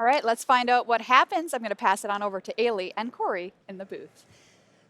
All right, let's find out what happens. I'm going to pass it on over to Ailey and Corey in the booth.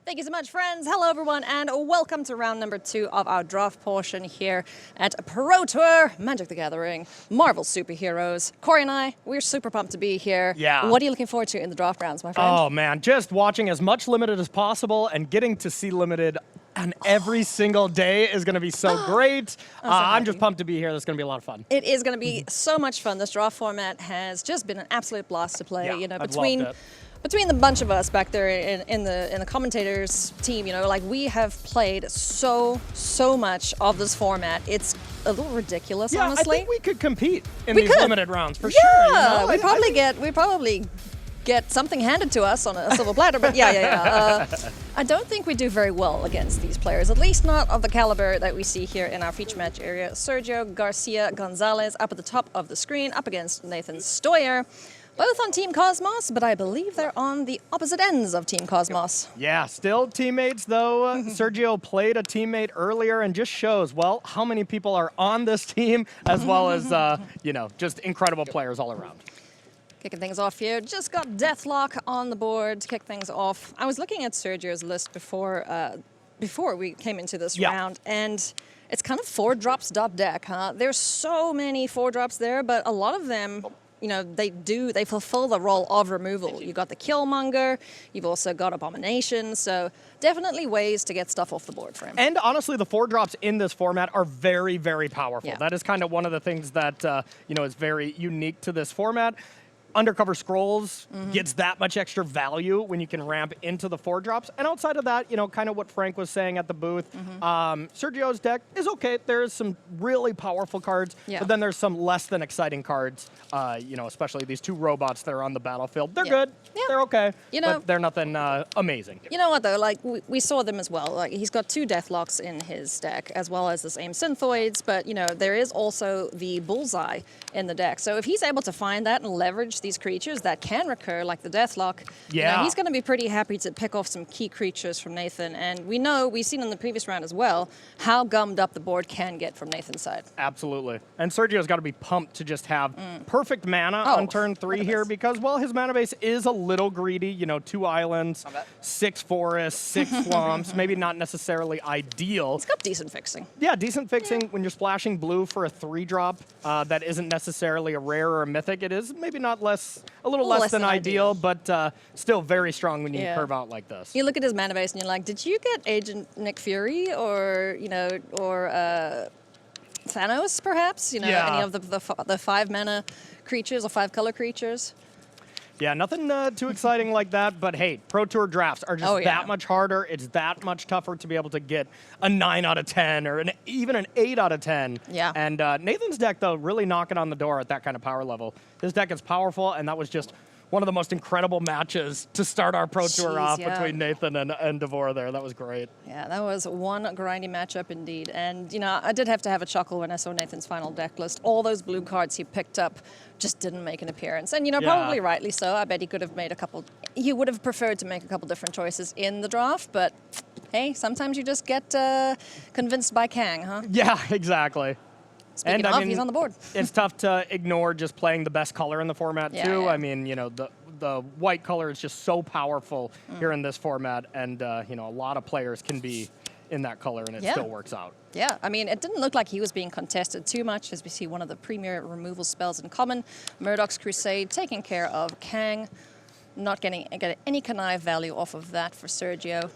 Thank you so much, friends. Hello, everyone, and welcome to round number 2 of our draft portion here at Pro Tour Magic the Gathering Marvel Superheroes. Corey and I, we're super pumped to be here. Yeah. What are you looking forward to in the draft rounds, my friend? Oh, man, just watching as much Limited as possible and getting to see Limited on every single day is going to be so great. I'm just pumped to be here. This is going to be a lot of fun. It is going to be so much fun. This draft format has just been an absolute blast to play. Yeah, you know, I've between loved it. between the bunch of us back there in the commentators team, you know, like we have played so much of this format. It's a little ridiculous, Yeah, honestly. I think we could compete in We these could. Limited rounds for Yeah, sure. You know? we probably get something handed to us on a silver platter, but yeah. I don't think we do very well against these players, at least not of the caliber that we see here in our feature match area. Sergio Garcia Gonzalez up at the top of the screen, up against Nathan Steuer. Both on Team Cosmos, but I believe they're on the opposite ends of Team Cosmos. Yeah, still teammates, though. Sergio played a teammate earlier and just shows, well, how many people are on this team, as well as, you know, just incredible players all around. Kicking things off here, just got Deathlock on the board to kick things off. I was looking at Sergio's list before we came into this round, and it's kind of 4-drops dot deck, huh? There's so many 4-drops there, but a lot of them, you know, they fulfill the role of removal. You got the Killmonger, you've also got Abomination, so definitely ways to get stuff off the board for him. And honestly, the 4-drops in this format are very, very powerful. Yeah. That is kind of one of the things that, you know, is very unique to this format. Undercover Scrolls gets that much extra value when you can ramp into the 4-drops. And outside of that, you know, kind of what Frank was saying at the booth, Sergio's deck is okay. There's some really powerful cards, but then there's some less than exciting cards, you know, especially these 2 robots that are on the battlefield. They're good. Yeah. They're okay, You know, but they're nothing amazing. You know what, though? Like, we saw them as well. Like, he's got 2 Deathlocks in his deck, as well as the same Synthoids, but, you know, there is also the Bullseye in the deck. So if he's able to find that and leverage these creatures that can recur, like the Deathlock, you know, he's going to be pretty happy to pick off some key creatures from Nathan. And we've seen in the previous round as well, how gummed up the board can get from Nathan's side. Absolutely. And Sergio's got to be pumped to just have perfect mana on turn 3 here because, well, his mana base is a little greedy. You know, 2 islands, 6 forests, 6 swamps, maybe not necessarily ideal. It's got decent fixing. Yeah, decent fixing. When you're splashing blue for a 3-drop that isn't necessarily a rare or a mythic, it is maybe not a little less than ideal, but still very strong when you curve out like this. You look at his mana base and you're like, did you get Agent Nick Fury or, you know, or Thanos, perhaps? You know, any of the 5 mana creatures or 5 color creatures? Yeah, nothing too exciting like that, but hey, Pro Tour drafts are just that much harder. It's that much tougher to be able to get a 9 out of 10 or even an 8 out of 10. Yeah. And Nathan's deck, though, really knocking on the door at that kind of power level. His deck is powerful, and that was just one of the most incredible matches to start our Pro Tour off between Nathan and Devore there. That was great. Yeah, that was one grindy matchup indeed. And, you know, I did have to have a chuckle when I saw Nathan's final deck list. All those blue cards he picked up just didn't make an appearance. And, you know, probably rightly so. I bet he could have made he would have preferred to make a couple different choices in the draft, but hey, sometimes you just get convinced by Kang, huh? Yeah, exactly. Speaking of, he's on the board. It's tough to ignore just playing the best color in the format, too. I mean, you know, the white color is just so powerful here in this format, and, you know, a lot of players can be in that color, and it still works out. Yeah, I mean, it didn't look like he was being contested too much, as we see one of the premier removal spells in common, Murdoch's Crusade, taking care of Kang, not getting any connive value off of that for Sergio.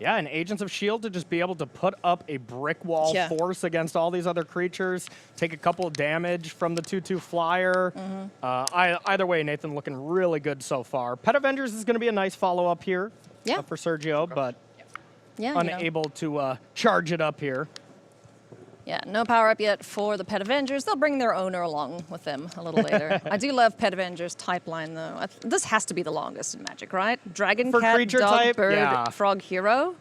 Yeah, and Agents of S.H.I.E.L.D. to just be able to put up a brick wall force against all these other creatures, take a couple of damage from the 2/2 flyer. Either way, Nathan looking really good so far. Pet Avengers is going to be a nice follow-up here for Sergio, but unable to charge it up here. Yeah, no power up yet for the Pet Avengers. They'll bring their owner along with them a little later. I do love Pet Avengers type line, though. This has to be the longest in Magic, right? Dragon, for cat, creature dog, type, bird, frog, hero.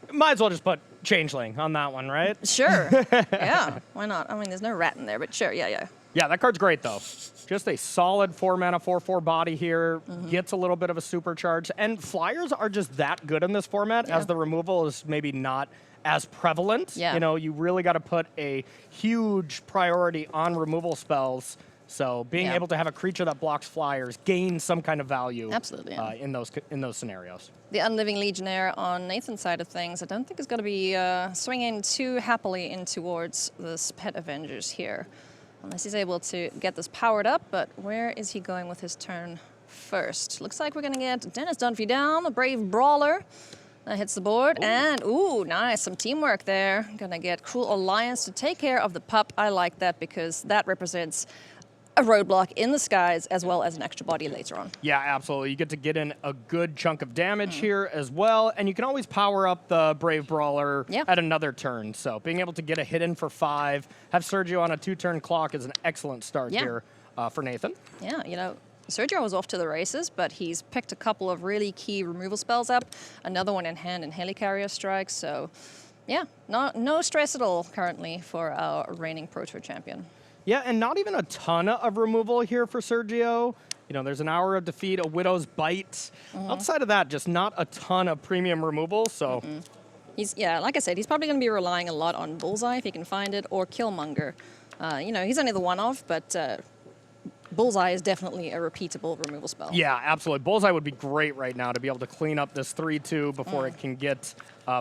Might as well just put Changeling on that one, right? Sure. Yeah, why not? I mean, there's no rat in there, but sure, yeah. Yeah, that card's great, though. Just a solid 4-mana, 4/4 body here. Gets a little bit of a supercharge. And flyers are just that good in this format, as the removal is maybe not as prevalent. You know, you really got to put a huge priority on removal spells So being Yeah. able to have a creature that blocks flyers gains some kind of value. Absolutely, yeah. In those scenarios. The Unliving Legionnaire on Nathan's side of things, I don't think is going to be swinging too happily in towards this Pet Avengers here. Unless he's able to get this powered up, but where is he going with his turn first? Looks like we're going to get Dennis Dunphy down, a Brave Brawler. That hits the board, and ooh, nice, some teamwork there. Gonna get Cruel Alliance to take care of the pup. I like that because that represents a roadblock in the skies as well as an extra body later on. Yeah, absolutely. You get to get in a good chunk of damage here as well, and you can always power up the Brave Brawler at another turn. So being able to get a hit in for 5, have Sergio on a 2-turn clock is an excellent start here for Nathan. Yeah, you know, Sergio was off to the races, but he's picked a couple of really key removal spells up. Another one in hand in Helicarrier Strike. So, yeah, no stress at all currently for our reigning Pro Tour champion. Yeah, and not even a ton of removal here for Sergio. You know, there's an Hour of Defeat, a Widow's Bite. Outside of that, just not a ton of premium removal. So, He's, yeah, like I said, he's probably going to be relying a lot on Bullseye if he can find it, or Killmonger. You know, he's only the one-off, but Bullseye is definitely a repeatable removal spell. yeah, absolutely. Bullseye would be great right now to be able to clean up this 3-2 before it can get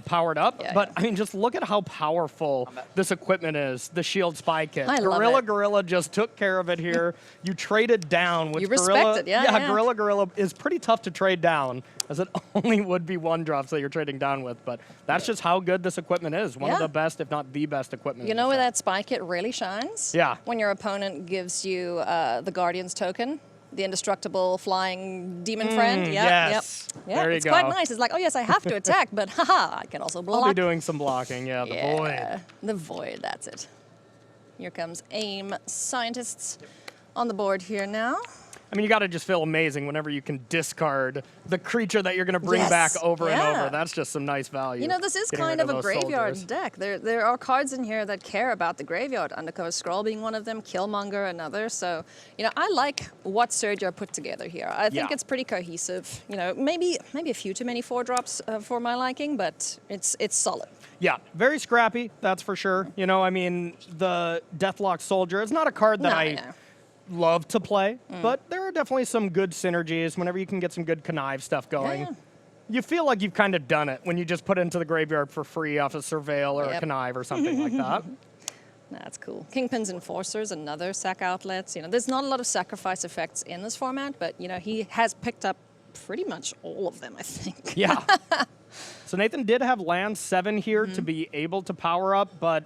powered up. Yeah, but, yeah. I mean, just look at how powerful this equipment is, the Shield Spy Kit. I love it. Gorilla just took care of it here. You traded down with You Gorilla. respect it, yeah. Gorilla is pretty tough to trade down, as it only would be 1-drops that you're trading down with. But that's just how good this equipment is. One of the best, if not the best equipment. You know where that Spy Kit really shines? Yeah. When your opponent gives you the Guardian's token, the indestructible flying demon friend. Yep, yes. Yep. Yeah, There you it's go. quite nice. It's like, oh yes, I have to attack, but haha, I can also block. I'll be doing some blocking, the Void. Yeah, the Void, that's it. Here comes AIM Scientists on the board here now. I mean, you got to just feel amazing whenever you can discard the creature that you're going to bring Yes, back over and yeah. over. That's just some nice value. You know, this is getting kind rid of a those graveyard soldiers. deck. There are cards in here that care about the graveyard. Undercover Scroll being one of them, Killmonger another. So, you know, I like what Sergio put together here. I think Yeah. it's pretty cohesive. You know, maybe a few too many 4-drops for my liking, but it's solid. Yeah, very scrappy, that's for sure. You know, I mean, the Deathlock Soldier, it's not a card that No, I no. love to play, but there are definitely some good synergies whenever you can get some good connive stuff going. Yeah. You feel like you've kind of done it when you just put it into the graveyard for free off a Surveil or a Yep. connive or something like that. That's cool. Kingpin's Enforcers, another sack outlets. You know, there's not a lot of sacrifice effects in this format, but, you know, he has picked up pretty much all of them, I think. Yeah. So Nathan did have land 7 here to be able to power up, but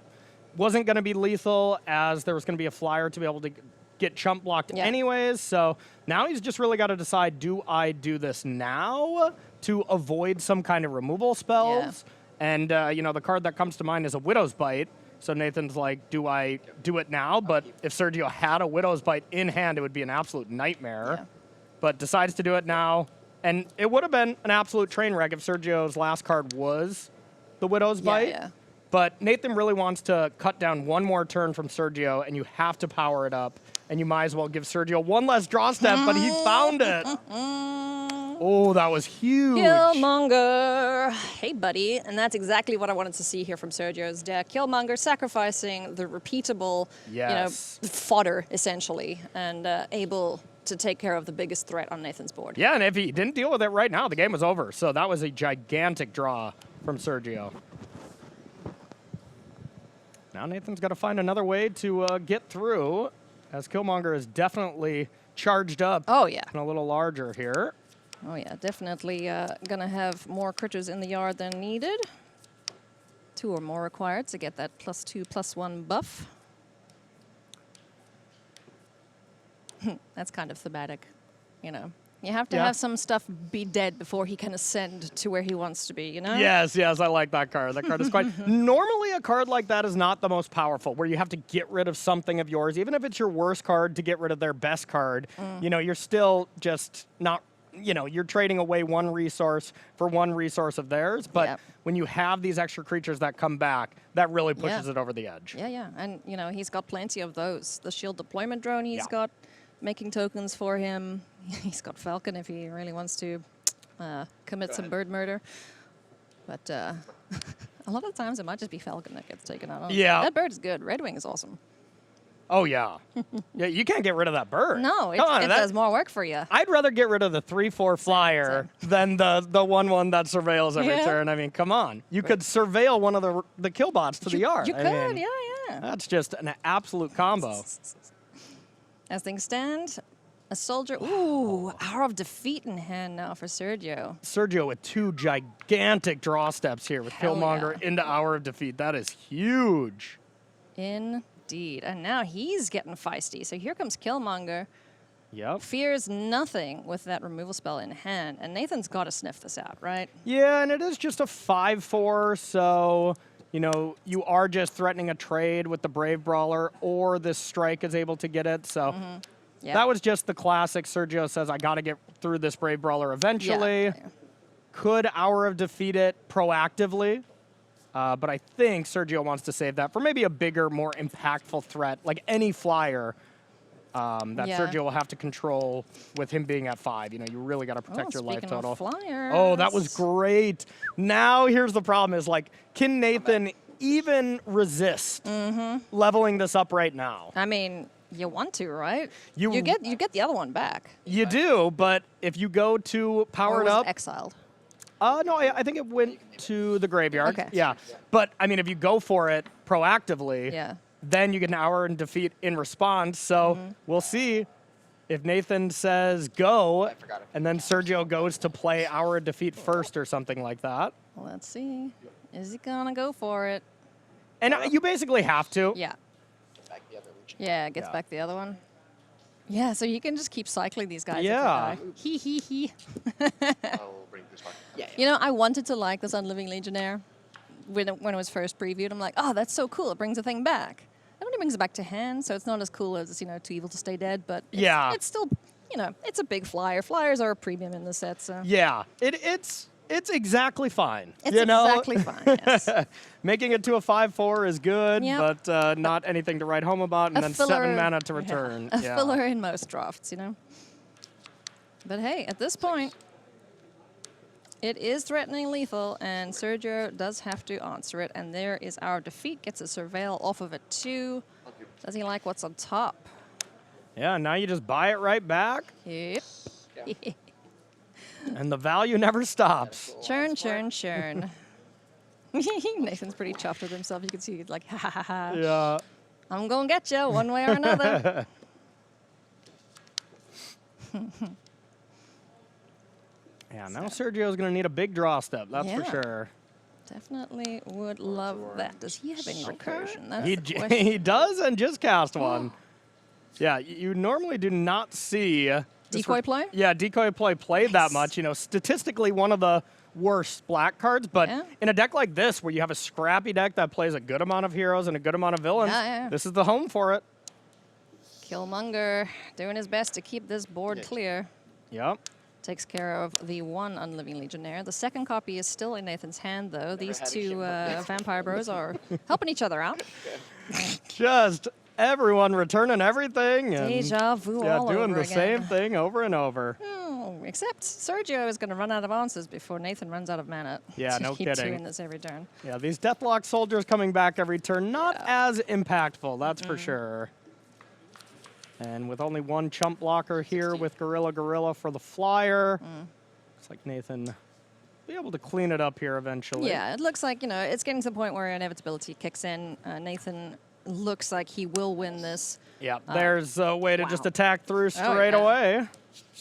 wasn't going to be lethal as there was going to be a flyer to be able to get chump blocked Yeah. anyways. So now he's just really got to decide, do I do this now to avoid some kind of removal spells? And, you know, the card that comes to mind is a Widow's Bite. So Nathan's like, do I do it now? But if Sergio had a Widow's Bite in hand, it would be an absolute nightmare. Yeah. But decides to do it now. And it would have been an absolute train wreck if Sergio's last card was the Widow's Bite. Yeah. But Nathan really wants to cut down one more turn from Sergio, and you have to power it up. And you might as well give Sergio one less draw step, but he found it. Oh, that was huge. Killmonger. Hey, buddy. And that's exactly what I wanted to see here from Sergio's deck. Killmonger sacrificing the repeatable, Yes. fodder, essentially, and able to take care of the biggest threat on Nathan's board. Yeah, and if he didn't deal with it right now, the game was over. So that was a gigantic draw from Sergio. Now Nathan's got to find another way to get through, as Killmonger is definitely charged up. Oh, yeah. And a little larger here. Oh, yeah, definitely going to have more critters in the yard than needed. 2 or more required to get that +2/+1 buff. That's kind of thematic, you know. You have to Yeah. have some stuff be dead before he can ascend to where he wants to be, you know? Yes, I like that card. That card is quite... Normally, a card like that is not the most powerful, where you have to get rid of something of yours. Even if it's your worst card to get rid of their best card, you know, you're still just not... You know, you're trading away one resource for one resource of theirs. But Yep. when you have these extra creatures that come back, that really pushes Yeah. it over the edge. Yeah. And, you know, he's got plenty of those. The shield deployment drone he's Yeah. got making tokens for him. He's got Falcon if he really wants to commit some bird murder. But a lot of times it might just be Falcon that gets taken out. Honestly. Yeah. That bird is good. Red Wing is awesome. Oh, yeah. Yeah, you can't get rid of that bird. No, it Come on, does more work for you. I'd rather get rid of the 3/4 flyer than the 1/1 that surveils every Yeah. turn. I mean, come on. You could surveil one of the kill bots to the yard. You I could, mean, yeah. That's just an absolute combo. As things stand, a soldier. Ooh, Hour of Defeat in hand now for Sergio. Sergio with 2 gigantic draw steps here with Hell Killmonger yeah. into Hour of Defeat. That is huge. Indeed. And now he's getting feisty. So here comes Killmonger. Yep. Fears nothing with that removal spell in hand. And Nathan's got to sniff this out, right? Yeah, and it is just a 5/4, so you are just threatening a trade with the Brave Brawler, or this strike is able to get it. So Yeah. that was just the classic. Sergio says, I got to get through this Brave Brawler eventually. Yeah. Could Hour of Defeat it proactively? But I think Sergio wants to save that for maybe a bigger, more impactful threat, like any flyer that Yeah. Sergio will have to control with him being at 5. You really got to protect your life speaking total. of flyers. Oh, that was great. Now here's the problem is, like, can Nathan even resist leveling this up right now? I mean, you want to, right? You- you get the other one back. You do, but if you go to power Or it was up, exiled. no, I think it went to the graveyard. Okay. Yeah, but I mean, if you go for it proactively, Yeah. then you get an Hour and Defeat in response. So we'll see if Nathan says go, and then Sergio goes to play Hour of Defeat first or something like that. Let's see. Is he gonna go for it? And you basically have to. Yeah. Back the other Legion. Yeah, it gets Yeah. back the other one. Yeah, so you can just keep cycling these guys. if you Yeah. die. He. I'll bring this one. Yeah. You know, I wanted to like this Unliving Legionnaire when it was first previewed. I'm like, oh, that's so cool. It brings the thing back. It only brings it back to hand, so it's not as cool as, Too Evil to Stay Dead, but Yeah. it's still, it's a big flyer. Flyers are a premium in the set, so. Yeah, it's exactly fine. It's you know? exactly fine, yes. Making it to a 5/4 is good, Yep. but not anything to write home about, and A then filler- 7 mana to yeah, return. a filler in most drafts, But hey, at this point, it is threatening lethal, and Sergio does have to answer it. And there is our defeat. Gets a surveil off of it too. Does he like what's on top? Yeah, now you just buy it right back, Yep. and the value never stops. Churn. Nathan's pretty chuffed with himself. You can see he's like, ha ha ha ha. Yeah. I'm gonna get you one way or another. Yeah, now Sergio's going to need a big draw step, that's for Yeah. sure. Definitely would love that. Does he have any recursion? That's He, the question. he does and just cast one. Yeah, you normally do not see this Decoy play? Yeah, decoy play played that Nice. much. Statistically one of the worst black cards, but Yeah. in a deck like this where you have a scrappy deck that plays a good amount of heroes and a good amount of villains, Yeah. this is the home for it. Killmonger doing his best to keep this board clear. Yep. Takes care of the one Unliving Legionnaire. The second copy is still in Nathan's hand, though. These had a two Killmonger. vampire bros are helping each other out. Just everyone returning everything and Deja vu yeah, all doing over the again. same thing over and over. Oh, except Sergio is going to run out of answers before Nathan runs out of mana. Yeah, to no keep kidding. doing this every turn. Yeah, these Deathlock soldiers coming back every turn, not Yeah. as impactful, that's for sure. And with only one chump blocker here with Gorilla for the flyer, looks like Nathan will be able to clean it up here eventually. Yeah, it looks like, it's getting to the point where inevitability kicks in. Nathan looks like he will win this. Yeah, there's a way to just wow. attack through straight yeah. away.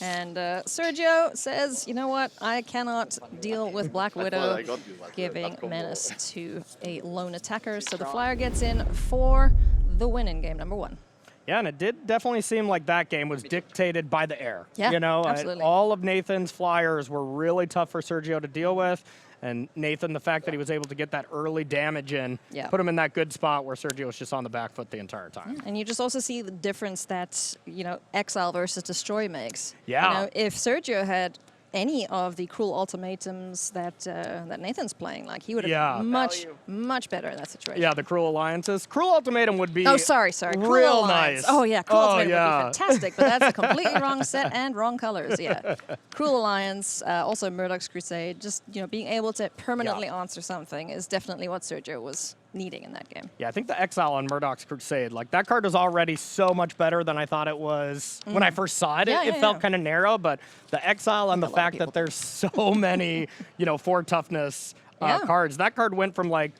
And Sergio says, you know what? I cannot deal with Black Widow I got you, like, giving that combo. menace to a lone attacker. So the flyer gets in for the win in game number 1. Yeah, and it did definitely seem like that game was dictated by the air. Yeah, absolutely. All of Nathan's flyers were really tough for Sergio to deal with. And Nathan, the fact that he was able to get that early damage in, Yeah. put him in that good spot where Sergio was just on the back foot the entire time. And you just also see the difference that, exile versus destroy makes. Yeah. If Sergio had any of the cruel ultimatums that that Nathan's playing, like he would have Yeah. much better in that situation. Yeah, the Cruel Alliances. Cruel Ultimatum would be Oh, sorry. Cruel real Alliance. nice. Oh, yeah, Cruel Oh, Ultimatum yeah. would be fantastic, but that's a completely wrong set and wrong colors, yeah. Cruel Alliance, also Murdoch's Crusade, just, being able to permanently answer something is definitely what Sergio was needing in that game. Yeah, I think the Exile on Murdoch's Crusade, like that card was already so much better than I thought it was when I first saw it. Yeah, It yeah, felt yeah. kind of narrow, but the Exile and the a lot of fact people that there's so many, 4 toughness Yeah. cards. That card went from like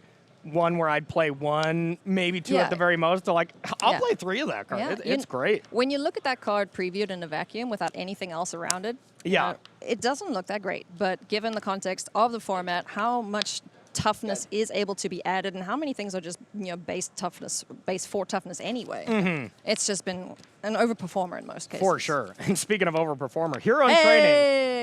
one where I'd play 1, maybe 2 Yeah. at the very most, to like I'll Yeah. play 3 of that card. Yeah, It's great. When you look at that card previewed in a vacuum without anything else around it, Yeah. it doesn't look that great. But given the context of the format, how much toughness is able to be added, and how many things are just base 4 toughness anyway. It's just been an overperformer in most cases. For sure. And speaking of overperformer, Hero in Hey!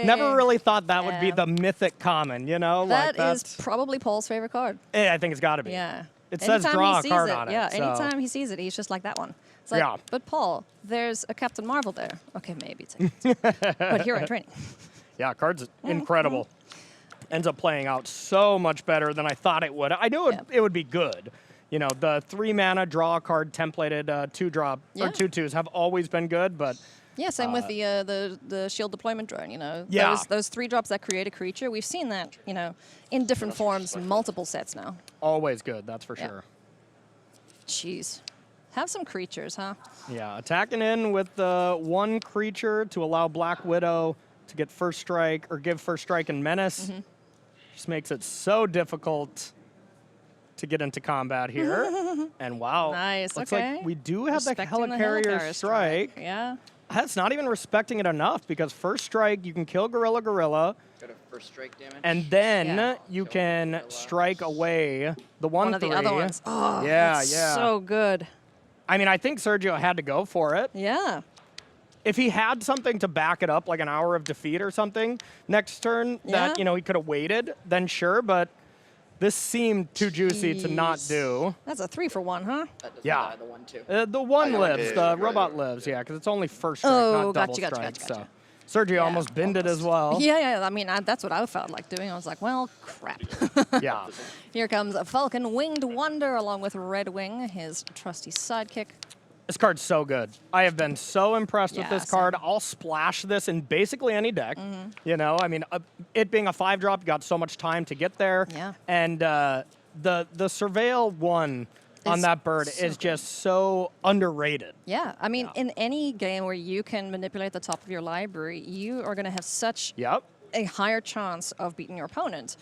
Training. Never really thought that would be Yeah. the mythic common, That like is probably Paul's favorite card. I think it's got to be. Yeah. It says Anytime draw he a sees card it, on it. Yeah, so- anytime he sees it, he's just like that one. It's like, Yeah. but Paul, there's a Captain Marvel there. Okay, maybe take it. But Hero in Training. Yeah, card's incredible. Ends up playing out so much better than I thought it would. I knew it would be good. The 3 mana draw a card templated 2 drop Yeah. or 2/2s have always been good, but Yeah, same with the shield deployment drone. Yeah. Those 3 drops that create a creature. We've seen that, in different forms, multiple sets now. always good, that's for Yeah. sure. Jeez, have some creatures, huh? Yeah, attacking in with the 1 creature to allow Black Widow to get first strike or give first strike and menace. Just makes it so difficult to get into combat here. And wow, Nice, looks okay. like we do have the Respecting Helicarrier strike. Yeah. That's not even respecting it enough because first strike, you can kill Gorilla, Got a first strike damage. and then Yeah. you can strike away the 1/3. One of the other ones. Oh, Yeah, that's yeah. so good. I mean, I think Sergio had to go for it. Yeah. If he had something to back it up, like an hour of defeat or something, next turn that, Yeah. he could have waited, then sure, but this seemed too juicy to not Jeez. do. That's a 3 for 1, huh? That doesn't Yeah. die, the 1/2. The 1 I lives, did, the right, robot right, lives, right. yeah, because it's only first strike, Oh, not double gotcha, strike. gotcha. So Sergio almost binned it as well. Yeah. I mean, that's what I felt like doing. I was like, well, crap. Yeah. Here comes a Falcon Winged Wonder along with Red Wing, his trusty sidekick. This card's so good. I have been so impressed with Yeah, this card. same. I'll splash this in basically any deck. I mean, it being a 5-drop, you got so much time to get there. Yeah. And the Surveil 1 on Is that bird so is good. just so underrated. Yeah, I mean, in any game where you can manipulate the top of your library, you are going to have such Yep. a higher chance of beating your opponent.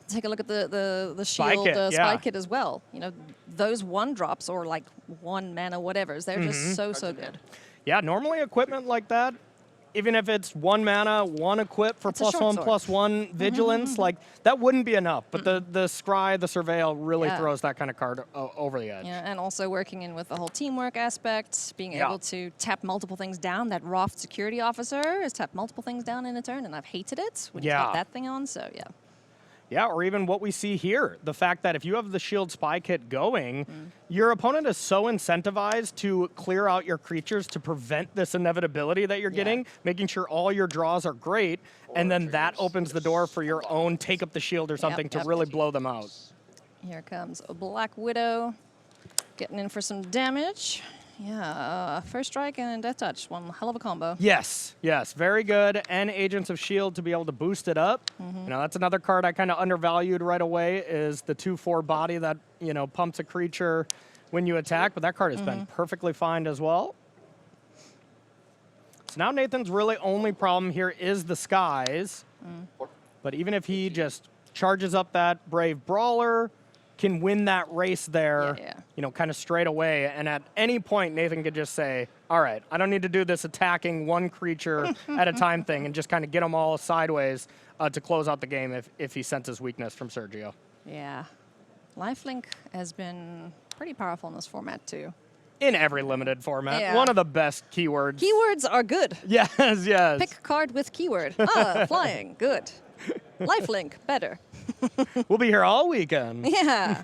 Take a look at the Spy shield kit, spy yeah. kit as well. Those 1 drops or like 1 mana whatevers, they're just so good. Yeah, normally equipment like that, even if it's 1 mana, 1 equip for It's a short +1, sword. +1 vigilance, like that wouldn't be enough. But the Scry, the Surveil really Yeah. throws that kind of card over the edge. Yeah, and also working in with the whole teamwork aspect, being Yeah. able to tap multiple things down. That Roft security officer has tapped multiple things down in a turn, and I've hated it when he's Yeah. got that thing on. So yeah, Yeah, or even what we see here, the fact that if you have the shield spy kit going, your opponent is so incentivized to clear out your creatures to prevent this inevitability that you're Yeah. getting, making sure all your draws are great, and then that triggers. opens the door for your own take up the shield or something to yep. really blow them out. here comes a Black Widow, getting in for some damage. Yeah, first strike and death touch, one hell of a combo. Yes, very good. And Agents of S.H.I.E.L.D. to be able to boost it up. That's another card I kind of undervalued right away is the 2/4 body that, pumps a creature when you attack, but that card has been perfectly fine as well. So now Nathan's really only problem here is the skies. But even if he just charges up that Brave Brawler, can win that race there, Yeah. kind of straight away. And at any point, Nathan could just say, all right, I don't need to do this attacking 1 creature at a time thing and just kind of get them all sideways to close out the game if he senses weakness from Sergio. Yeah, Lifelink has been pretty powerful in this format too. In every limited format. Yeah. One of the best keywords. Keywords are good. Yes. Pick a card with keyword. Flying, good. Lifelink, better. We'll be here all weekend. Yeah.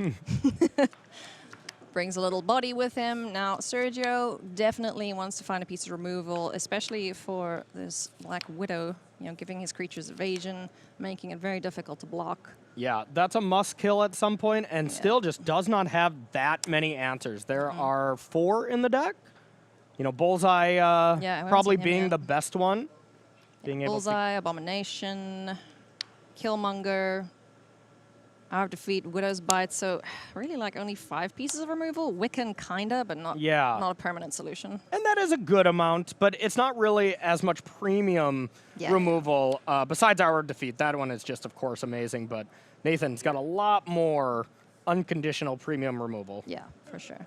Brings a little body with him. Now, Sergio definitely wants to find a piece of removal, especially for this Black Widow, giving his creatures evasion, making it very difficult to block. Yeah, that's a must kill at some point and still just does not have that many answers. There are 4 in the deck. Bullseye haven't probably seen him being yet. the best one. Being able to Bullseye, Abomination, Killmonger. Hour of Defeat, Widow's Bite, so really like only 5 pieces of removal. Wiccan kinda, but not, Yeah. not a permanent solution. And that is a good amount, but it's not really as much premium Yeah. removal. Besides our defeat, that one is just, of course, amazing. But Nathan's got a lot more unconditional premium removal. Yeah, for sure.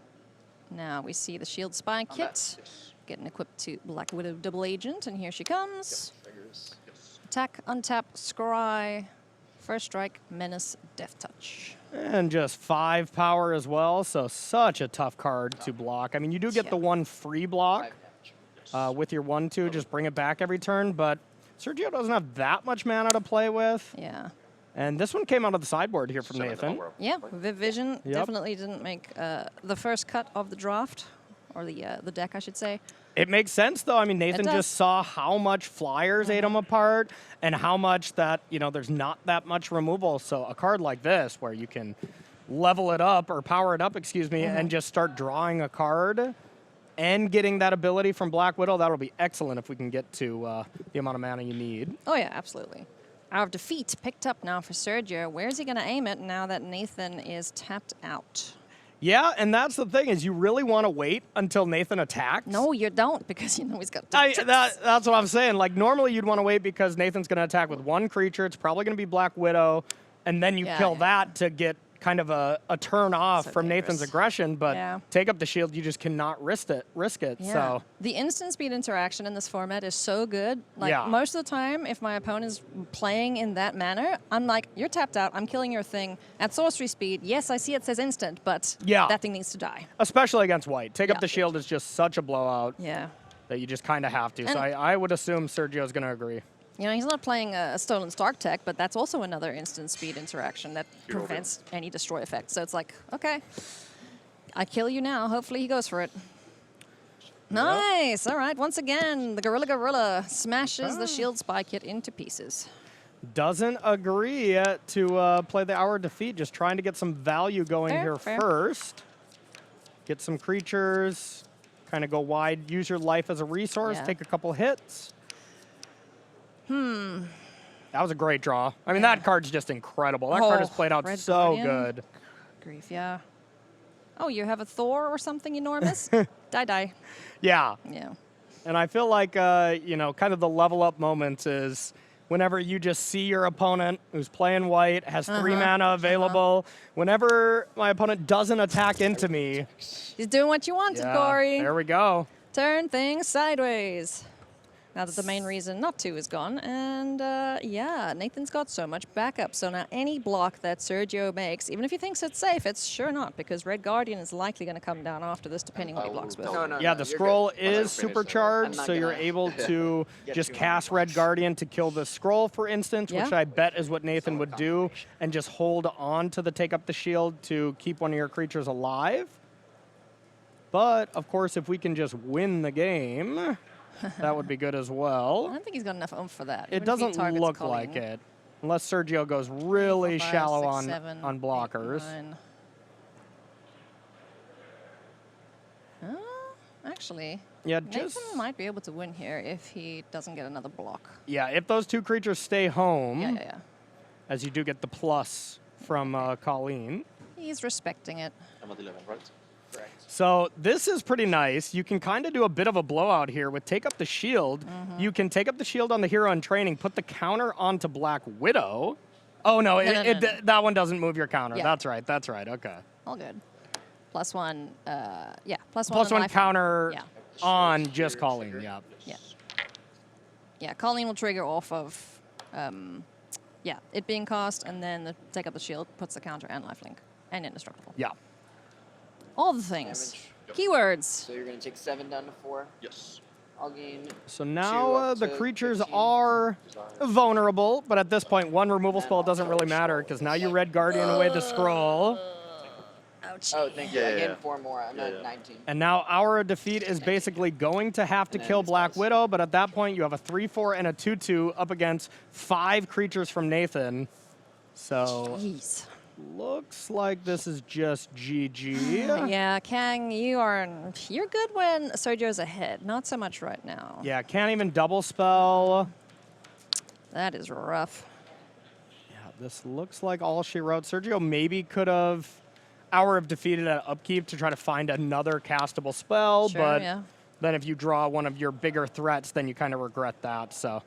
Now we see the Shield Spy kit getting equipped to Black Widow Double Agent, and here she comes. Figures. Attack, untap, scry, first strike, menace, death touch. And just 5 power as well, so such a tough card to block. I mean, you do get the Yeah. one free block 5 damage. with your 1/2, just bring it back every turn, but Sergio doesn't have that much mana to play with. Yeah. And this one came out of the sideboard here from Nathan. Yeah, Viv Vision Yep. definitely didn't make the first cut of the draft, or the deck, I should say. It makes sense, though. I mean, Nathan does. just saw how much flyers ate him apart and how much that, there's not that much removal. So a card like this where you can level it up or power it up, and just start drawing a card and getting that ability from Black Widow, that'll be excellent if we can get to the amount of mana you need. Oh yeah, absolutely. Hour of Defeat picked up now for Sergio. Where's he going to aim it now that Nathan is tapped out? Yeah, and that's the thing is you really want to wait until Nathan attacks. No, you don't, because you know he's got two tricks. That's what I'm saying. Like, normally you'd want to wait because Nathan's going to attack with one creature. It's probably going to be Black Widow, and then you Yeah, kill yeah. that to get kind of a turn off So from Nathan's dangerous. aggression. But Yeah. take up the shield, you just cannot risk it. Yeah. So The instant speed interaction in this format is so good. Like Yeah. most of the time, if my opponent's playing in that manner, I'm like, you're tapped out, I'm killing your thing at sorcery speed. Yes, I see it says instant, but Yeah. that thing needs to die. especially against white, take up Yeah. the shield is just such a blowout Yeah. that you just kind of have to. So And- I would assume Sergio's going to agree. You know, he's not playing a Stolen Stark tech, but that's also another instant speed interaction that prevents any destroy effect. So it's like, okay, I kill you now. Hopefully he goes for it. Nice. All right. Once again, the Gorilla smashes the Shield Spy kit into pieces. Doesn't agree to play the Hour of Defeat, just trying to get some value going Fair, here fair. first. Get some creatures, kind of go wide, use your life as a resource, Yeah. take a couple hits. That was a great draw. I mean, that card's just incredible. That card has played out Red so Guardian. good. Grief, yeah. Oh, you have a Thor or something enormous? Die. Yeah. Yeah. And I feel like, kind of the level up moments is whenever you just see your opponent who's playing white, has 3 mana available. Whenever my opponent doesn't attack into me, He's doing what you wanted, yeah, Corey. there we go. Turn things sideways. Now that the main reason not to is gone. And yeah, Nathan's got so much backup. So now any block that Sergio makes, even if he thinks it's safe, it's sure not, because Red Guardian is likely going to come down after this, depending what he blocks with. No, Yeah, the you're scroll good. is supercharged, I'm not so you're gonna able to just too cast Red Guardian to kill the scroll, for instance, which Yeah. I bet is what Nathan would do, and just hold on to the take up the shield to keep one of your creatures alive. But, of course, if we can just win the game, that would be good as I well. don't think he's got enough oomph for that. It even if he doesn't targets look Colleen. like it, unless Sergio goes really 4, 5, shallow 6, on 7, on 8, blockers. 9. Actually, Yeah, just Nathan might be able to win here if he doesn't get another block. yeah. If those 2 creatures stay home, Yeah. as you do get the plus from Colleen. He's respecting it. I'm at 11, right? Correct. So this is pretty nice. You can kind of do a bit of a blowout here with take up the shield. You can take up the shield on the hero in training, put the counter onto Black Widow. Oh no, No. that one doesn't move your counter. Yeah. That's right. Okay. All good. +1, yeah, +1. Plus on 1 life. counter Yeah. on just Colleen. Yeah. Yeah, Colleen will trigger off of, it being cast, and then the take up the shield puts the counter and lifelink and indestructible. Yeah. All the things. Damage. Keywords. So you're going to take 7 down to 4. Yes. I'll gain. So now up the to creatures 15. are vulnerable, but at this point, 1 removal spell doesn't really matter because now you Red Guardian away the scroll. Ouch. Oh, thank you. I Yeah. gained 4 more. I'm Yeah, at yeah. 19. And now Hour of Defeat is basically going to have to And then kill it's Black close. Widow, but at that point you have a 3/4 and a 2/2 up against 5 creatures from Nathan. So Jeez. looks like this is just GG. Yeah, Kang, you're good when Sergio's ahead. Not so much right now. Yeah, can't even double spell. That is rough. Yeah, this looks like all she wrote. Sergio maybe could have Hour of Defeated at upkeep to try to find another castable spell, Sure, but yeah. then if you draw one of your bigger threats, then you kind of regret that. So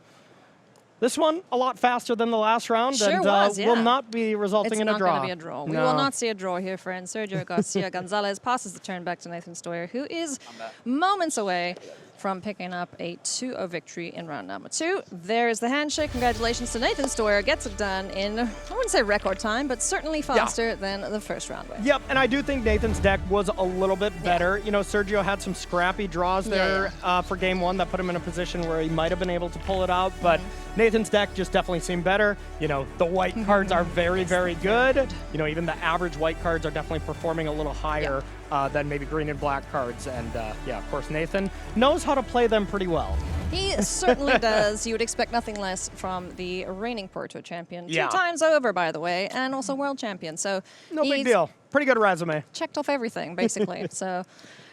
this one, a lot faster than the last round, Sure and was, yeah. will not be resulting It's in a not draw. going to be a draw. We No. will not see a draw here, friends. Sergio Garcia Gonzalez passes the turn back to Nathan Steuer, who is moments away from picking up a 2-0 victory in round number 2. There's the handshake. Congratulations to Nathan Steuer. Gets it done in, I wouldn't say record time, but certainly faster than the first round wave. Yep, and I do think Nathan's deck was a little bit better. You know, Sergio had some scrappy draws there for game 1 that put him in a position where he might have been able to pull it out, but Nathan's deck just definitely seemed better. You know, the white cards are very, very good. You know, even the average white cards are definitely performing a little higher than maybe green and black cards. And yeah, of course, Nathan knows how to play them pretty well. He certainly does. You would expect nothing less from the reigning Pro Tour champion. Yeah. 2 times over, by the way, and also world champion. So No big he's deal. Pretty good resume. checked off everything, basically. So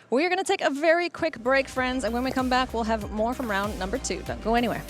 we're going to take a very quick break, friends, and when we come back, we'll have more from round number 2. Don't go anywhere.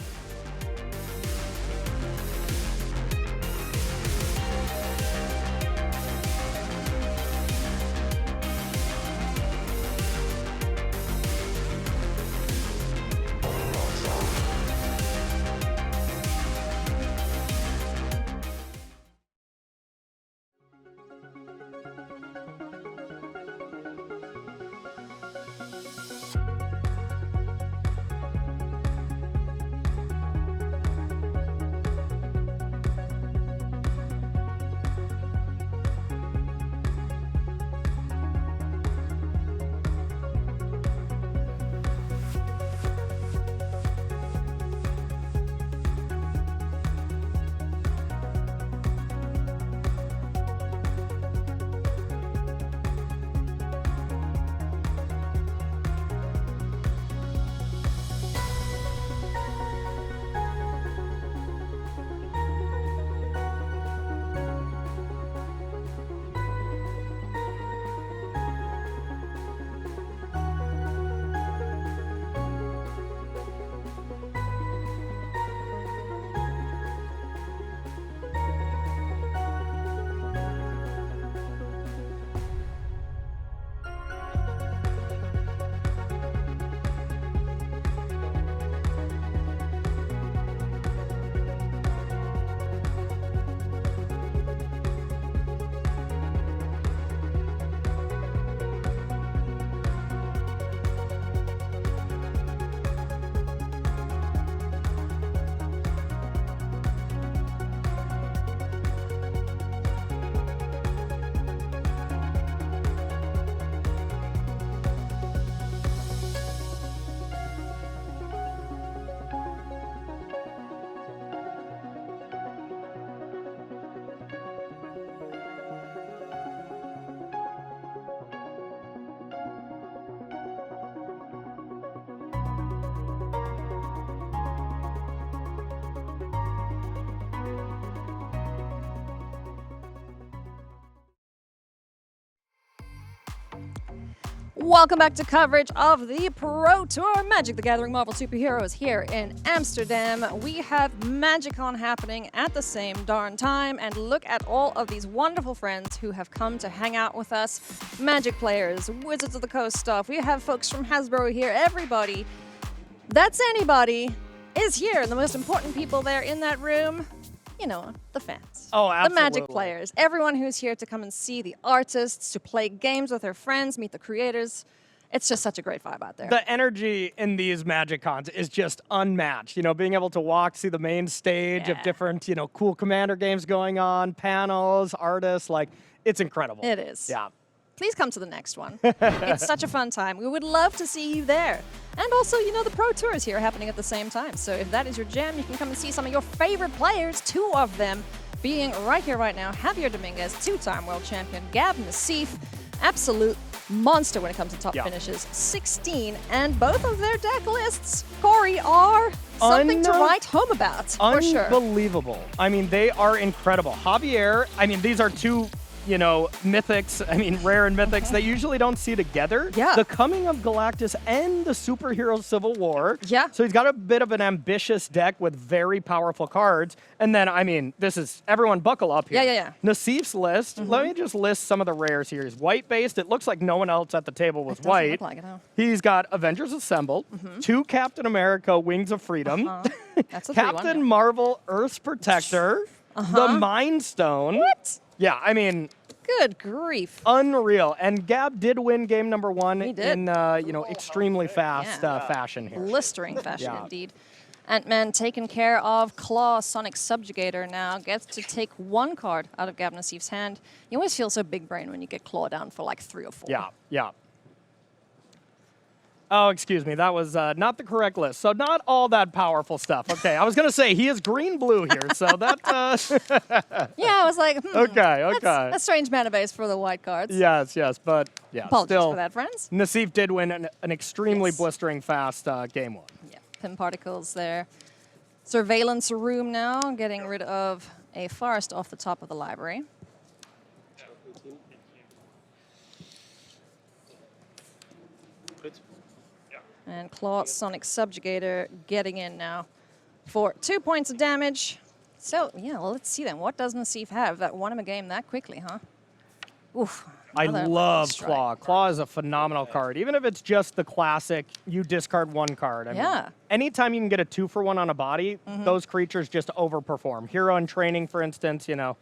Welcome back to coverage of the Pro Tour Magic the Gathering Marvel Superheroes here in Amsterdam. We have MagicCon happening at the same darn time, and look at all of these wonderful friends who have come to hang out with us. Magic players, Wizards of the Coast stuff. We have folks from Hasbro here. Everybody, that's anybody, is here. The most important people there in that room, you know, the fans. Oh, The Magic absolutely. players. Everyone who's here to come and see the artists, to play games with their friends, meet the creators. It's just such a great vibe out there. The energy in these Magic Cons is just unmatched. You know, being able to walk, see the main stage of Yeah. different, you know, cool Commander games going on, panels, artists, like, it's incredible. It is. Yeah. Please come to the next one. It's such a fun time. We would love to see you there. And also, you know, the Pro Tour is here happening at the same time. So if that is your jam, you can come and see some of your favorite players, 2 of them being right here, right now. Javier Dominguez, 2-time world champion. Gab Nassif, absolute monster when it comes to top Yeah. finishes. 16, and both of their deck lists, Corey, are something to write home about, for sure. Unbelievable. I mean, they are incredible. Javier, I mean, these are 2 you know, mythics, I mean, rare and mythics that you usually don't see together. Yeah. The coming of Galactus and the superhero Civil War. Yeah. So he's got a bit of an ambitious deck with very powerful cards. And then, I mean, this is, everyone buckle up here. Yeah. Nassif's list, let me just list some of the rares here. He's white-based. It looks like no one else at the table was It doesn't white. look like it, no. He's got Avengers Assembled, 2 Captain America Wings of Freedom, That's a 3-1, Captain yeah. Marvel Earth's Protector, the Mind Stone. What? Yeah, I mean, Good grief. unreal. And Gab did win game number 1 He did. in, you know, extremely fast fashion here. Blistering fashion Yeah. indeed. Ant-Man taken care of. Claw, Sonic Subjugator now gets to take 1 card out of Gab Nassif's hand. You always feel so big brain when you get Claw down for like 3 or 4. Yeah. Oh, excuse me. That was not the correct list. So not all that powerful stuff. Okay, I was going to say he is green-blue here, so that... Yeah, I was like, Okay. That's strange mana base for the white cards. Yes, but yeah, Apologies still, for that, friends. Nassif did win an extremely Yes. blistering fast game 1. Yeah, pin particles there. Surveillance room now, getting rid of a forest off the top of the library. And Claw, Sonic Subjugator getting in now for 2 points of damage. So, yeah, well, let's see then. What does Nassif have that won him a game that quickly, huh? Oof. I another love strike. Claw. Claw is a phenomenal card. Even if it's just the classic, you discard 1 card. I mean, Yeah. anytime you can get a 2-for-1 on a body, those creatures just overperform. Hero in Training, for instance, you know,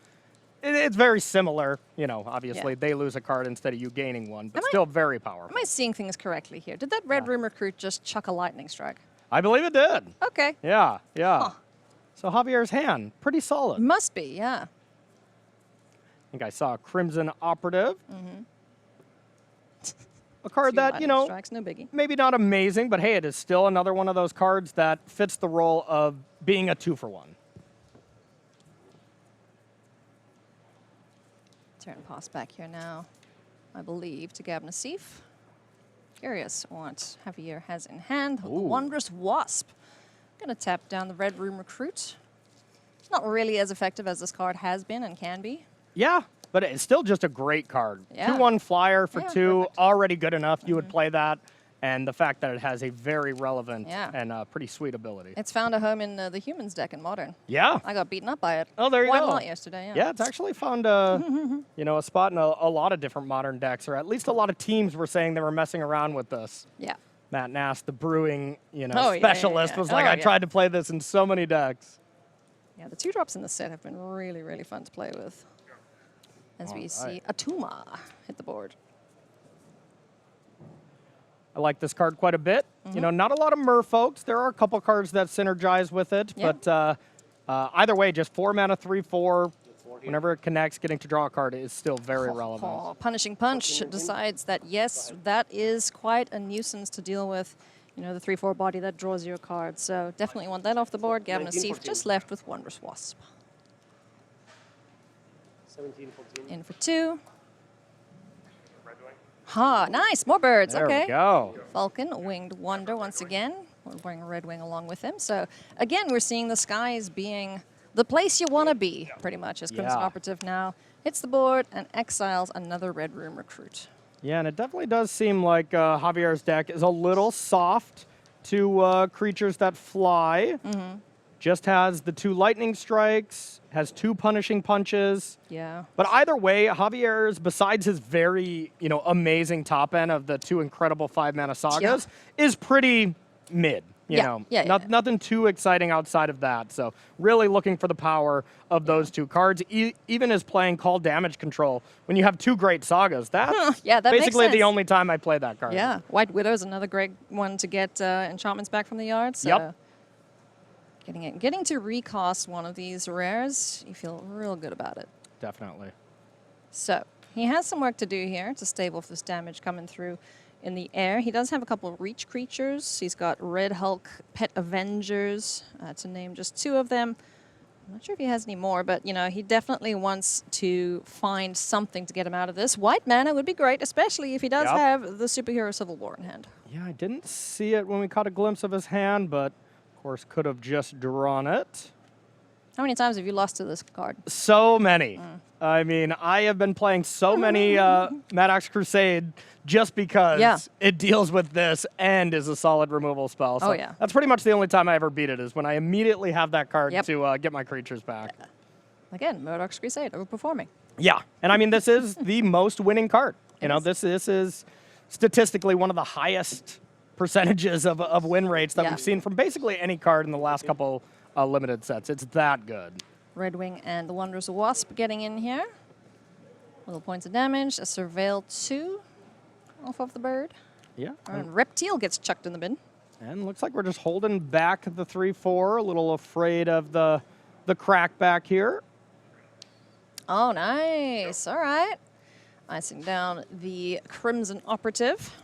it's very similar. You know, obviously Yeah. they lose a card instead of you gaining one, but Am I- still very powerful. Am I seeing things correctly here? Did that Red Room recruit just chuck a lightning strike? I believe it did. Okay. Yeah. Huh. So Javier's hand, pretty solid. Must be, yeah. I think I saw a Crimson Operative. A card Few that, you lightning know, strikes, no biggie. maybe not amazing, but hey, it is still another one of those cards that fits the role of being a 2-for-1. Turn pass back here now, I believe, to Gab Nassif. Curious what Javier has in hand. The Wondrous Wasp. Gonna tap down the Red Room recruit. Not really as effective as this card has been and can be. Yeah, but it's still just a great card. Yeah. 2-1 flyer for Yeah, 2, perfect. already good enough. You would play that. And the fact that it has a very relevant Yeah. and pretty sweet ability. It's found a home in the Humans deck in Modern. Yeah. I got beaten up by it. Oh, there you Quite go. a lot yesterday, yeah. Yeah, it's actually found you know, a spot in a lot of different Modern decks, or at least a lot of teams were saying they were messing around with this. Yeah. Matt Nass, the brewing, you know, Oh, yeah, yeah, specialist, yeah. was like, Oh, I yeah. tried to play this in so many decks. Yeah, the 2-drops in the set have been really, really fun to play with. As we see Atuma hit the board. I like this card quite a bit. You know, not a lot of merfolks. There are a couple cards that synergize with it, Yeah. but either way, just 4 mana, 3/4. Whenever it connects, getting to draw a card is still very relevant. Oh, Punishing Punch decides that, yes, that is quite a nuisance to deal with. You know, the 3/4 body that draws you a card. So definitely want that off the board. Gab Nassif just left with Wondrous Wasp. 17-14. In for 2. Ha, nice, more birds, There okay. we go. Falcon, Winged Wonder once again. We'll bring a Red Wing along with him. So again, we're seeing the skies being the place you want to be, pretty much, as Crimson Yeah. Operative now hits the board and exiles another Red Room recruit. Yeah, and it definitely does seem like Javier's deck is a little soft to creatures that fly. Just has the 2 lightning strikes, has 2 punishing punches. Yeah. But either way, Javier's, besides his very, you know, amazing top end of the 2 incredible 5-mana sagas, is pretty mid. You Yeah, know, yeah, yeah. Nothing too exciting outside of that. So really looking for the power of those 2 cards. Even as playing Call Damage Control, when you have 2 great sagas, that's Yeah, that makes basically the sense. only time I play that card. Yeah, White Widow's another great one to get enchantments back from the yard. So Yep. Getting to recast one of these rares, you feel real good about it. Definitely. So he has some work to do here to stave off this damage coming through in the air. He does have a couple of reach creatures. He's got Red Hulk, Pet Avengers, to name just 2 of them. I'm not sure if he has any more, but, you know, he definitely wants to find something to get him out of this. White mana would be great, especially if he does Yep. have the Superhero Civil War in hand. Yeah, I didn't see it when we caught a glimpse of his hand, but of course could have just drawn it. How many times have you lost to this card? So many. I mean, I have been playing so many Maddox Crusade just because it deals with this and is a solid removal spell. So yeah. that's pretty much the only time I ever beat it, is when I immediately have that card to get my creatures back. Again, Murdoch's Crusade, overperforming. Yeah, and I mean, this is the most winning card. You know, this is statistically one of the highest percentages of win rates that we've seen from basically any card in the last couple limited sets. It's that good. Red Wing and the Wondrous Wasp getting in here. Little points of damage. A Surveil 2 off of the bird. Yeah. And Reptile gets chucked in the bin. And looks like we're just holding back the 3/4. A little afraid of the crack back here. Oh, nice. All right. Icing down the Crimson Operative.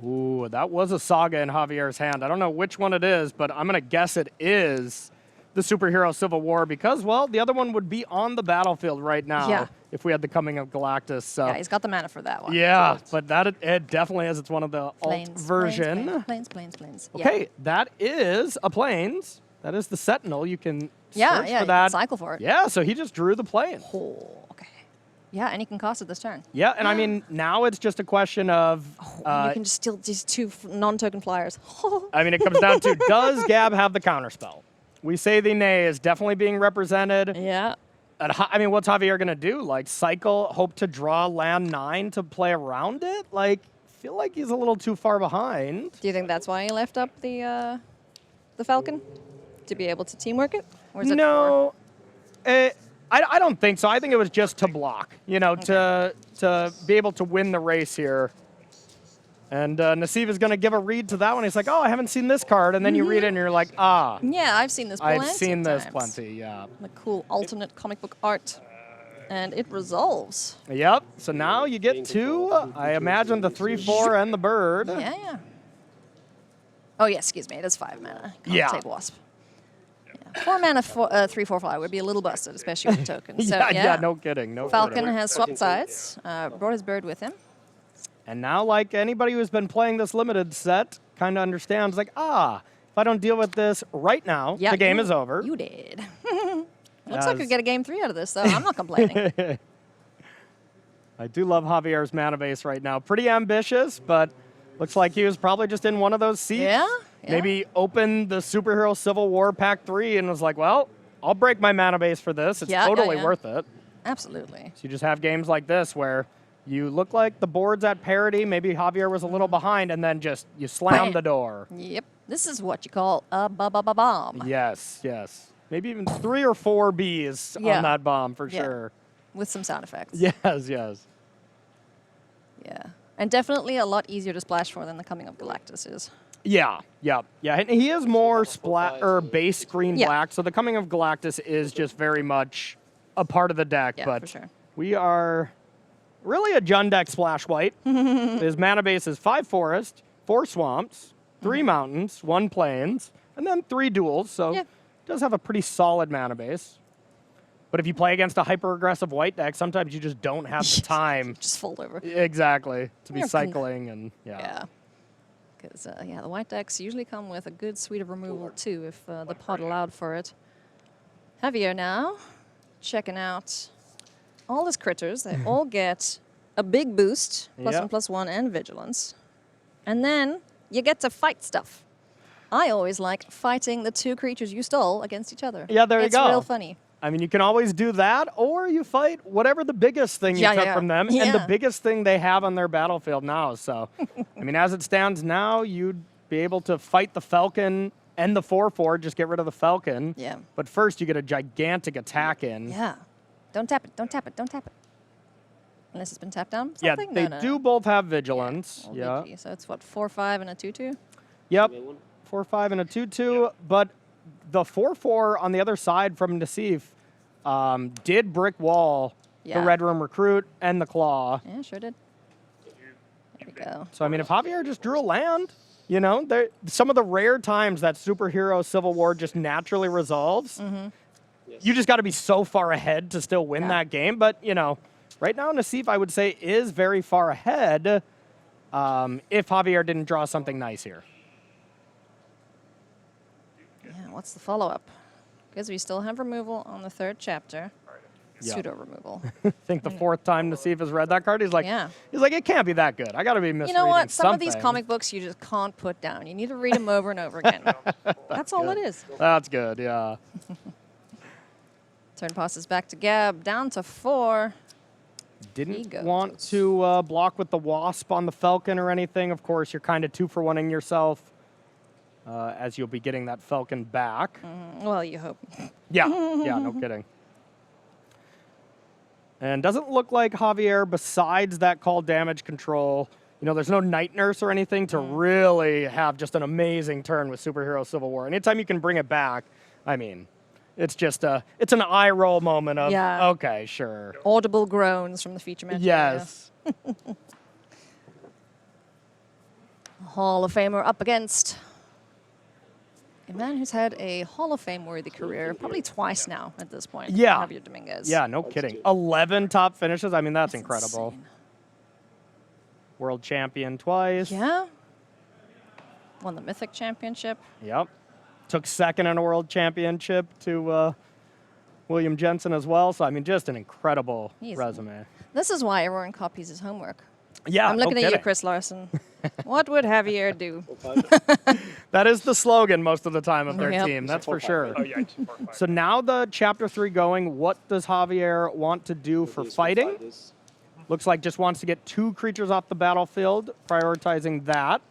Ooh, that was a Saga in Javier's hand. I don't know which one it is, but I'm going to guess it is the Superhero Civil War because, well, the other one would be on the battlefield right now if we had the Coming of Galactus. So. Yeah, he's got the mana for that one. Yeah, but that it definitely is. It's one of the alt version. Planes. Okay, that is a Plains. That is the Sentinel. You can search for that. Cycle for it. Yeah, so he just drew the Plains. Oh, okay. Yeah, and he can cost it this turn. Yeah, and I mean, now it's just a question of... you can just steal these 2 non-token flyers. I mean, it comes down to, does Gab have the counterspell? We say the Nay is definitely being represented. Yeah. I mean, what's Javier going to do? Like, cycle, hope to draw land 9 to play around it? Like, feel like he's a little too far behind. Do you think that's why he left up the Falcon? To be able to teamwork it? Or is No. I don't think so. I think it was just to block, you know, to be able to win the race here. And Nassif is going to give a read to that one. He's like, oh, I haven't seen this card. And then you read it and you're like, ah. Yeah, I've seen this plenty I've seen this times. plenty, yeah. The cool alternate comic book art. And it resolves. Yep. So now you get 2, I imagine, the 3/4 and the bird. Yeah. Oh, yeah, excuse me. It is 5 mana. Can't take Wasp. 4 mana, 3/4 fly would be a little busted, especially with tokens. So, yeah, no kidding. No Falcon kidding. has swapped sides, brought his bird with him. And now, like, anybody who's been playing this limited set kind of understands, like, if I don't deal with this right now, the game is over. You did. Looks like we get a game 3 out of this, though. I'm not complaining. I do love Javier's mana base right now. Pretty ambitious, but looks like he was probably just in one of those seats. Yeah. Maybe opened the Superhero Civil War Pack 3 and was like, well, I'll break my mana base for this. It's totally worth it. Absolutely. So you just have games like this where you look like the board's at parity, maybe Javier was a little behind, and then just you slam the door. Yep. This is what you call a bomb. Yes. Maybe even 3 or 4 Bs on that bomb for sure. With some sound effects. Yes. Yeah. And definitely a lot easier to splash for than the Coming of Galactus is. Yeah. And he is more base green black, so the Coming of Galactus is just very much a part of the deck. Yeah, but for sure. we are really a Jund deck splash white. His mana base is 5 forest, 4 swamps, 3 mountains, 1 plains, and then 3 duels. So it does have a pretty solid mana base. But if you play against a hyper-aggressive white deck, sometimes you just don't have the time. Just fold over. Exactly. To be cycling and Yeah. Because, the white decks usually come with a good suite of removal, too, if the pot allowed for it. Javier now, checking out all his critters. They all get a big boost, +1/+1, and vigilance. And then you get to fight stuff. I always like fighting the 2 creatures you stole against each other. Yeah, there you go. It's real funny. I mean, you can always do that, or you fight whatever the biggest thing you took from them, and the biggest thing they have on their battlefield now. So, I mean, as it stands now, you'd be able to fight the Falcon and the 4/4, just get rid of the Falcon. Yeah. But first, you get a gigantic attack in. Yeah. Don't tap it. Unless it's been tapped down. Yeah, Something? they No. do both have vigilance. Yeah. So it's what, 4/5 and a 2/2? Yep, 4/5 and a 2/2, but the 4/4 on the other side from Nassif did brick wall the Red Room Recruit and the Claw. Yeah, sure did. There we go. So, I mean, if Javier just drew a land, you know, some of the rare times that Superhero Civil War just naturally resolves, you just got to be so far ahead to still win that game. But, you know, right now Nassif, I would say, is very far ahead if Javier didn't draw something nice here. Yeah, what's the follow-up? Because we still have removal on the 3rd chapter. Yeah. Pseudo removal. I think the 4th time Nassif has read that card, he's like, Yeah. it can't be that good. I got to be misreading You know what? Some of these something." comic books you just can't put down. You need to read them over and over again. That's all it is. That's good, yeah. Turn passes back to Gab, down to 4. Didn't goes. want to block with the Wasp on the Falcon or anything. Of course, you're kind of 2-for-1ing yourself as you'll be getting that Falcon back. Well, you hope. Yeah, no kidding. And doesn't look like Javier, besides that call damage control, there's no Night Nurse or anything to really have just an amazing turn with Superhero Civil War. Anytime you can bring it back, I mean, it's just it's an eye roll moment of, Yeah. okay, sure. Audible groans from the feature match. Yes. Hall of Famer up against a man who's had a Hall of Fame-worthy career probably twice now at this point. Yeah. Javier Dominguez. Yeah, no kidding. 11 top finishes. I mean, that's That's incredible. insane. World champion twice. Yeah. Won the Mythic Championship. Yep. Took second in a world championship to William Jensen as well. So, I mean, just an incredible He's- resume. This is why everyone copies his homework. Yeah, I'm no looking at you, kidding. Chris Larson. What would Javier do? That is the slogan most of the time of their Yep. team. That's for sure. Oh, yeah, it's 4-5. So now the Chapter 3 going. What does Javier want to do for fighting? Looks like just wants to get 2 creatures off the battlefield, prioritizing that.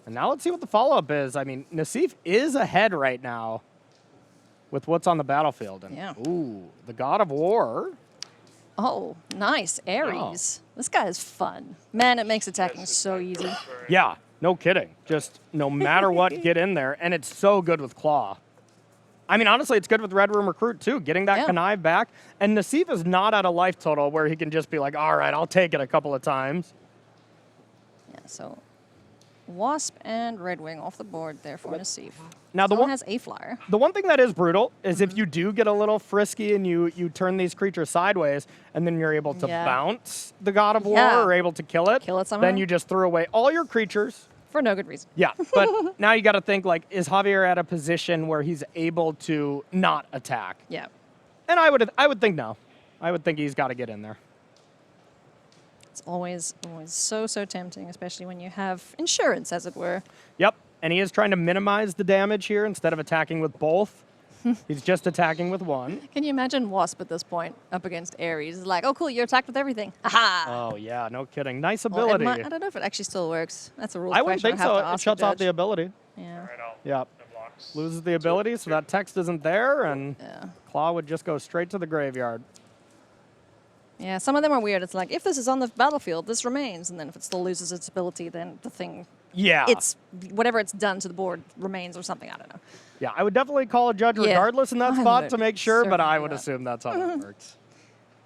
And now let's see what the follow-up is. I mean, Nassif is ahead right now with what's on the battlefield. And, Yeah. ooh, the God of War. Oh, nice. Ares. This guy is fun. Man, it makes attacking so easy. Yeah, no kidding. Just no matter what, get in there. And it's so good with Claw. I mean, honestly, it's good with Red Room Recruit, too, getting that Yeah. connive back. And Nassif is not at a life total where he can just be like, all right, I'll take it a couple of times. Yeah, so Wasp and Red Wing off the board there for Nassif. Now, the Still one, has a flyer. the one thing that is brutal is if you do get a little frisky and you turn these creatures sideways and then you're able to Yeah. bounce the God of War Yeah. or able to kill it, Kill it somehow. then you just threw away all your creatures. For no good reason. Yeah, but now you got to think, like, is Javier at a position where he's able to not attack? Yeah. And I would think no. I would think he's got to get in there. It's always so tempting, especially when you have insurance, as it were. Yep, and he is trying to minimize the damage here instead of attacking with both. He's just attacking with one. Can you imagine Wasp at this point up against Ares? It's like, oh, cool, you're attacked with everything. Aha! Oh, yeah, no kidding. Nice Well, ability. I don't know if it actually still works. That's a rules I wouldn't question. think I have so. to It ask shuts the off the judge. ability. Yeah. All right, I'll Yep. blocks. Loses the ability, so that text isn't there, and Yeah. Claw would just go straight to the graveyard. Yeah, some of them are weird. It's like, if this is on the battlefield, this remains. And then if it still loses its ability, then the thing, Yeah. it's whatever it's done to the board remains or something. I don't know. Yeah, I would definitely call a judge Yeah. regardless in that I spot would to make sure, but certainly I do would that. assume that's how that works.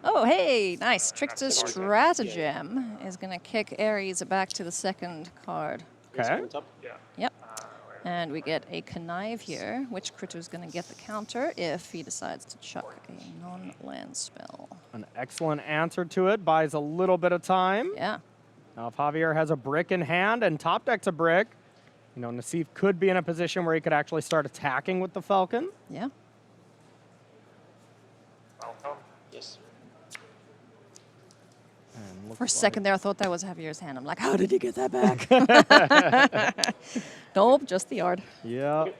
Oh, hey, nice. Trickster Stratagem is going to kick Ares back to the second card. Okay. Yeah. Yep. And we get a connive here. Which critter's going to get the counter if he decides to chuck a non-land spell? An excellent answer to it. Buys a little bit of time. Yeah. Now, if Javier has a brick in hand and top deck's a brick, Nassif could be in a position where he could actually start attacking with the Falcon. Yeah. Welcome. Yes. And looks For a like- second there, I thought that was Javier's hand. I'm like, how did he get that back? Nope, just the yard. Yeah. All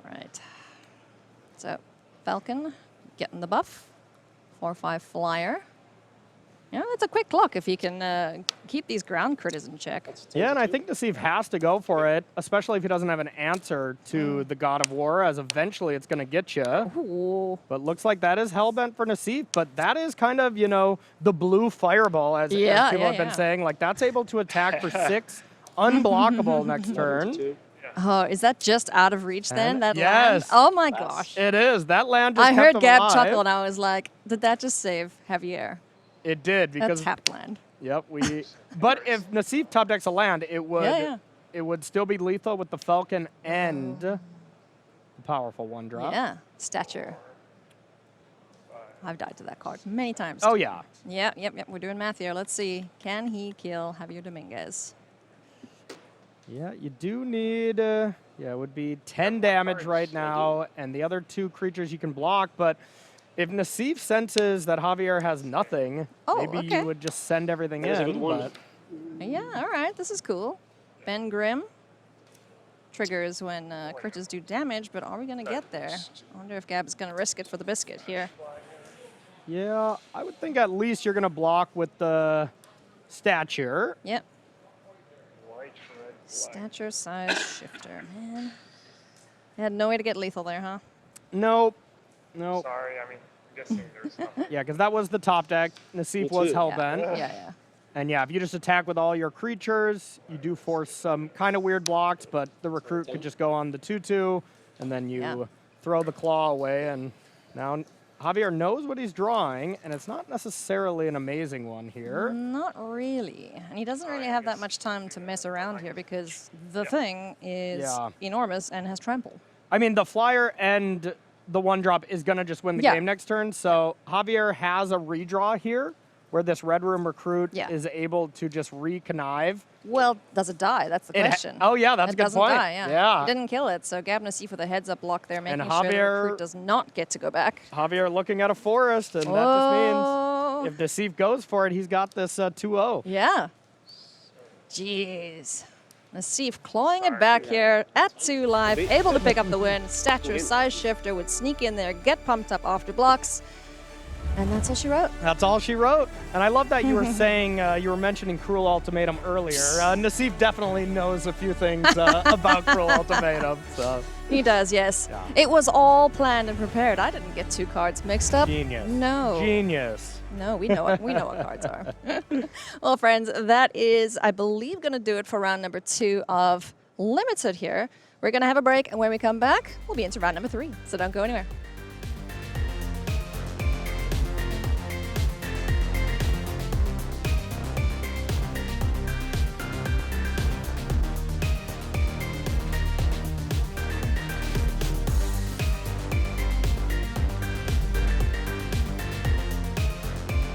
right. So, Falcon getting the buff. 4/5 flyer. Yeah, that's a quick clock if he can keep these ground critters in check. Yeah, and I think Nassif has to go for it, especially if he doesn't have an answer to the God of War, as eventually it's going to get you. Ooh. But looks like that is hellbent for Nassif, but that is kind of, the blue fireball, as people Yeah, have been yeah. saying. Like, that's able to attack for 6, unblockable next turn. Oh, is that just out of reach then? And- That yes. land? Oh my gosh. It is. That land just I kept heard him Gab alive. chuckle and I was like, did that just save Javier? It did, That's because tapped land. Yep, but if Nassif top decks a land, it would Yeah. it would still be lethal with the Falcon and the powerful 1-drop. Yeah, stature. I've died to that card many times. Oh yeah. Yep. We're doing math here. Let's see. Can he kill Javier Dominguez? Yeah, you do need, yeah, it would be 10 damage right now, and the other 2 creatures you can block, but if Nassif senses that Javier has nothing, Oh, maybe okay. you would just send everything There's a good in, one. but Yeah, all right, this is cool. Ben Grimm triggers when creatures do damage, but are we going to get there? I wonder if Gab is going to risk it for the biscuit here. yeah, I would think at least you're going to block with the stature. Yep. White, red, black. Stature size shifter, man. I had no way to get lethal there, huh? Nope. Nope. Sorry, I mean, I'm guessing there's nothing. Yeah, because that was the top deck. Nassif Me was too. hellbent. Yeah, yeah. And yeah, if you just attack with all your creatures, you do force some kind of weird blocks, but the recruit could just go on the 2/2, and then you Yeah. throw the claw away. And now Javier knows what he's drawing, and it's not necessarily an amazing one here. Not really. And he doesn't really have that much time to mess around here because the thing is Yeah. enormous and has trample. I mean, the flyer and the 1-drop is going to just win the Yeah. game next turn, so Javier has a redraw here where this Red Room recruit Yeah. is able to just re-connive. Well, does it die? That's the It ha- question. oh, yeah, that's a it good doesn't point. Die, yeah. Yeah. It didn't kill it, so Gab Nassif with a heads-up block there, making And sure the Javier- recruit does not get to go back. Javier looking at a forest, and that Oh. just means if Nassif goes for it, he's got this 2-0. Yeah. Jeez. Nassif clawing it back here at 2 live, able to pick up the win. Stature size shifter would sneak in there, get pumped up after blocks. And that's all she wrote. That's all she wrote. And I love that you were saying, you were mentioning Cruel Ultimatum earlier. Nassif definitely knows a few things about Cruel Ultimatum. So. He does, yes. Yeah. It was all planned and prepared. I didn't get 2 cards mixed up. Genius. No. Genius. No, we know it. We know what cards are. Well, friends, that is, I believe, going to do it for round number 2 of Limited here. We're going to have a break, and when we come back, we'll be into round number 3. So don't go anywhere.